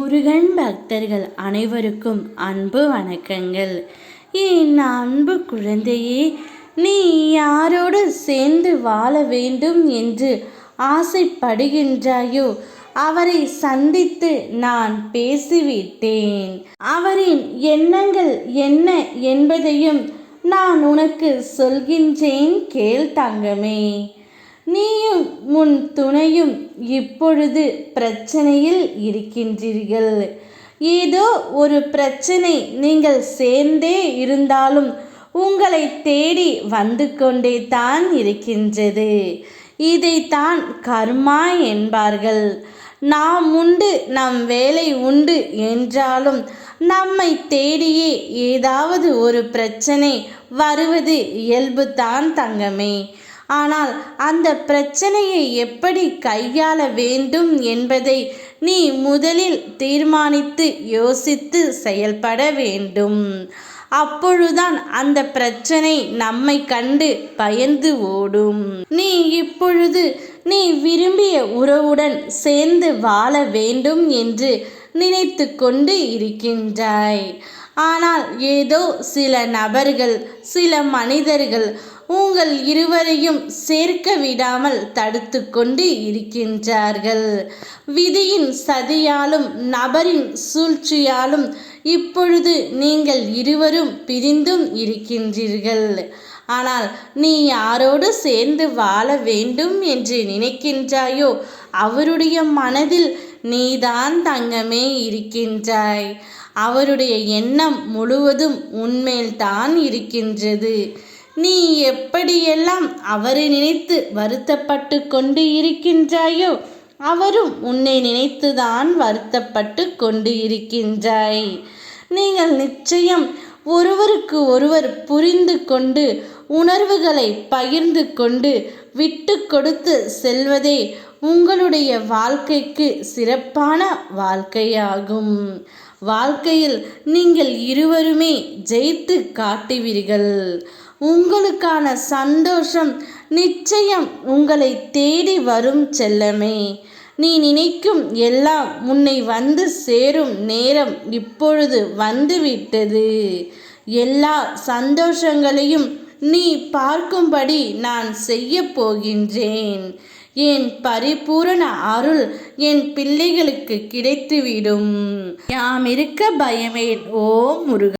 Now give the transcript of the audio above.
முருகன் பக்தர்கள் அனைவருக்கும் அன்பு வணக்கங்கள். என் அன்பு குழந்தையே, நீ யாரோடு சேர்ந்து வாழ வேண்டும் என்று ஆசைப்படுகின்றாயோ அவரை சந்தித்து நான் பேசிவிட்டேன். அவரின் எண்ணங்கள் என்ன என்பதையும் நான் உனக்கு சொல்கின்றேன், கேள் தங்கமே. நீயும் உன் துணையும் இப்பொழுது பிரச்சனையில் இருக்கின்றீர்கள். ஏதோ ஒரு பிரச்சனை நீங்கள் சேர்ந்தே இருந்தாலும் உங்களை தேடி வந்து கொண்டே தான் இருக்கின்றது. இதைத்தான் கர்மா என்பார்கள். நாம் உண்டு நம் வேலை உண்டு என்றாலும் நம்மை தேடியே ஏதாவது ஒரு பிரச்சனை வருவது இயல்புதான் தங்கமே. ஆனால் அந்த பிரச்சனையை எப்படி கையாள வேண்டும் என்பதை நீ முதலில் தீர்மானித்து யோசித்து செயல்பட வேண்டும். அப்பொழுதுதான் அந்த பிரச்சனை நம்மை கண்டு பயந்து ஓடும். நீ இப்பொழுது நீ விரும்பிய உறவுடன் சேர்ந்து வாழ வேண்டும் என்று நினைத்து கொண்டு இருக்கின்றாய். ஆனால் ஏதோ சில நபர்கள், சில மனிதர்கள் உங்கள் இருவரையும் சேர்க்க விடாமல் தடுத்து கொண்டு இருக்கின்றார்கள். விதியின் சதியாலும் நபரின் சூழ்ச்சியாலும் இப்பொழுது நீங்கள் இருவரும் பிரிந்தும் இருக்கின்றீர்கள். ஆனால் நீ யாரோடு சேர்ந்து வாழ வேண்டும் என்று நினைக்கின்றாயோ அவருடைய மனதில் நீதான் தங்கமே இருக்கின்றாய். அவருடைய எண்ணம் முழுவதும் உன்மேல்தான் இருக்கின்றது. நீ எப்படியெல்லாம் அவரை நினைத்து வருத்தப்பட்டு கொண்டு இருக்கின்றாயோ அவரும் உன்னை நினைத்துதான் வருத்தப்பட்டு கொண்டு இருக்கின்றாய். நீங்கள் நிச்சயம் ஒருவருக்கு ஒருவர் புரிந்து கொண்டு உணர்வுகளை பகிர்ந்து கொண்டு விட்டு கொடுத்து செல்வதே உங்களுடைய வாழ்க்கைக்கு சிறப்பான வாழ்க்கையாகும். வாழ்க்கையில் நீங்கள் இருவருமே ஜெயித்து காட்டுவீர்கள். உங்களுக்கான சந்தோஷம் நிச்சயம் உங்களை தேடி வரும் செல்லமே. நீ நினைக்கும் எல்லாம் உன்னை வந்து சேரும் நேரம் இப்பொழுது வந்துவிட்டது. எல்லா சந்தோஷங்களையும் நீ பார்க்கும்படி நான் செய்ய போகின்றேன். என் பரிபூரண அருள் என் பிள்ளைகளுக்கு கிடைத்துவிடும். யாம் இருக்க பயமேன். ஓ முருகா.